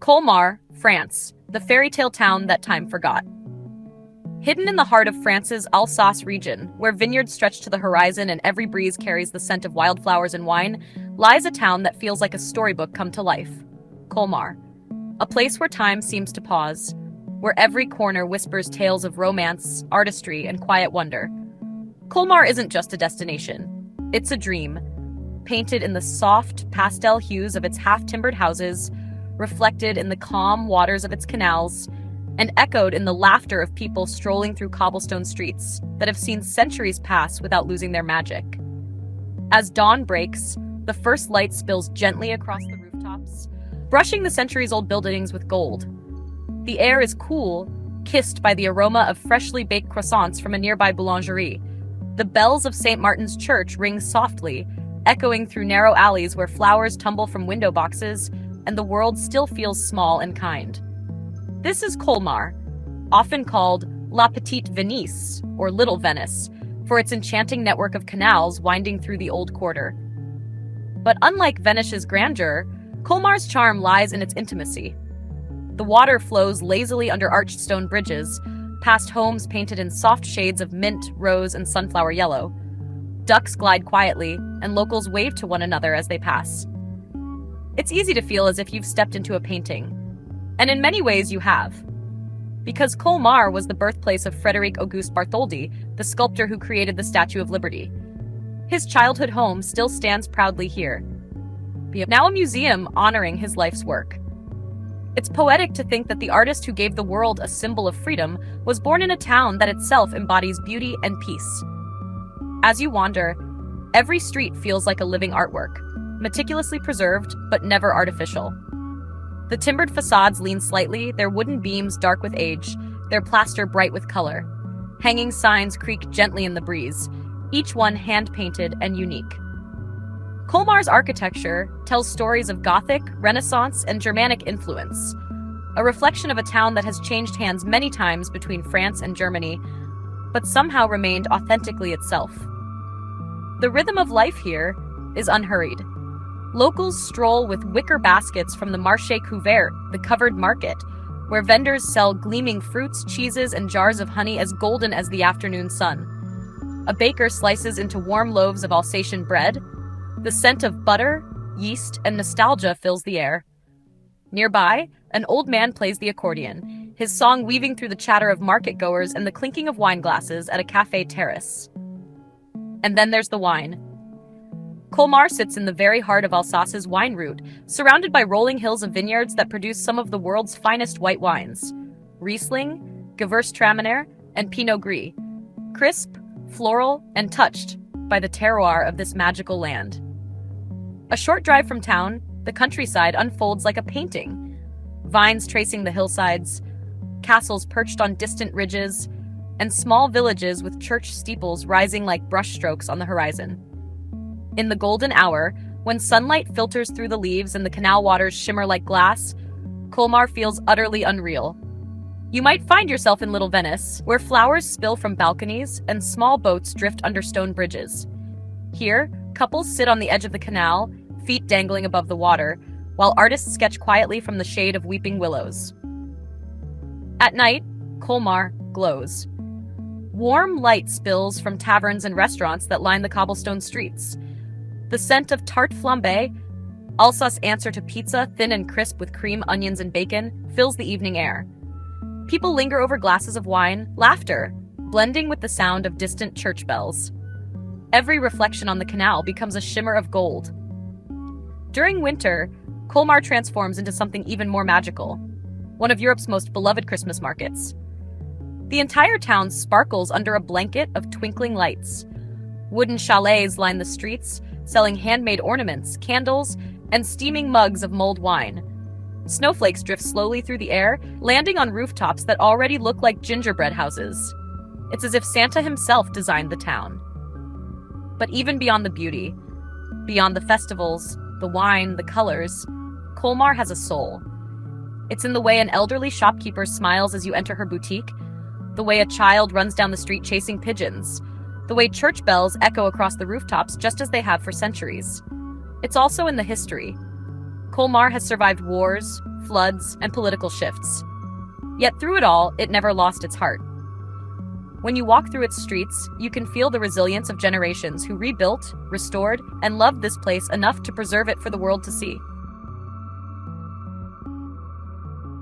Colmar, France, the fairy tale town that time forgot. Hidden in the heart of France's Alsace region, where vineyards stretch to the horizon and every breeze carries the scent of wildflowers and wine, lies a town that feels like a storybook come to life. Colmar, a place where time seems to pause, where every corner whispers tales of romance, artistry, and quiet wonder. Colmar isn't just a destination, it's a dream, painted in the soft, pastel hues of its half-timbered houses, reflected in the calm waters of its canals, and echoed in the laughter of people strolling through cobblestone streets that have seen centuries pass without losing their magic. As dawn breaks, the first light spills gently across the rooftops, brushing the centuries-old buildings with gold. The air is cool, kissed by the aroma of freshly baked croissants from a nearby boulangerie. The bells of St. Martin's Church ring softly, echoing through narrow alleys where flowers tumble from window boxes and the world still feels small and kind. This is Colmar, often called La Petite Venice, or Little Venice, for its enchanting network of canals winding through the old quarter. But unlike Venice's grandeur, Colmar's charm lies in its intimacy. The water flows lazily under arched stone bridges, past homes painted in soft shades of mint, rose, and sunflower yellow. Ducks glide quietly, and locals wave to one another as they pass. It's easy to feel as if you've stepped into a painting. And in many ways you have. Because Colmar was the birthplace of Frédéric Auguste Bartholdi, the sculptor who created the Statue of Liberty. His childhood home still stands proudly here, now a museum honoring his life's work. It's poetic to think that the artist who gave the world a symbol of freedom was born in a town that itself embodies beauty and peace. As you wander, every street feels like a living artwork, meticulously preserved but never artificial. The timbered facades lean slightly, their wooden beams dark with age, their plaster bright with color. Hanging signs creak gently in the breeze, each one hand-painted and unique. Colmar's architecture tells stories of Gothic, Renaissance, and Germanic influence, a reflection of a town that has changed hands many times between France and Germany, but somehow remained authentically itself. The rhythm of life here is unhurried. Locals stroll with wicker baskets from the Marché Couvert, the covered market, where vendors sell gleaming fruits, cheeses, and jars of honey as golden as the afternoon sun. A baker slices into warm loaves of Alsatian bread. The scent of butter, yeast, and nostalgia fills the air. Nearby, an old man plays the accordion, his song weaving through the chatter of market-goers and the clinking of wine glasses at a café terrace. And then there's the wine. Colmar sits in the very heart of Alsace's wine route, surrounded by rolling hills of vineyards that produce some of the world's finest white wines. Riesling, Gewürztraminer, and Pinot Gris. Crisp, floral, and touched by the terroir of this magical land. A short drive from town, the countryside unfolds like a painting. Vines tracing the hillsides, castles perched on distant ridges, and small villages with church steeples rising like brushstrokes on the horizon. In the golden hour, when sunlight filters through the leaves and the canal waters shimmer like glass, Colmar feels utterly unreal. You might find yourself in Little Venice, where flowers spill from balconies and small boats drift under stone bridges. Here, couples sit on the edge of the canal, feet dangling above the water, while artists sketch quietly from the shade of weeping willows. At night, Colmar glows. Warm light spills from taverns and restaurants that line the cobblestone streets. The scent of tarte flambée, Alsace's answer to pizza, thin and crisp with cream, onions, and bacon, fills the evening air. People linger over glasses of wine, laughter, blending with the sound of distant church bells. Every reflection on the canal becomes a shimmer of gold. During winter, Colmar transforms into something even more magical, one of Europe's most beloved Christmas markets. The entire town sparkles under a blanket of twinkling lights. Wooden chalets line the streets, selling handmade ornaments, candles, and steaming mugs of mulled wine. Snowflakes drift slowly through the air, landing on rooftops that already look like gingerbread houses. It's as if Santa himself designed the town. But even beyond the beauty, beyond the festivals, the wine, the colors, Colmar has a soul. It's in the way an elderly shopkeeper smiles as you enter her boutique, the way a child runs down the street chasing pigeons, the way church bells echo across the rooftops just as they have for centuries. It's also in the history. Colmar has survived wars, floods, and political shifts. Yet through it all, it never lost its heart. When you walk through its streets, you can feel the resilience of generations who rebuilt, restored, and loved this place enough to preserve it for the world to see.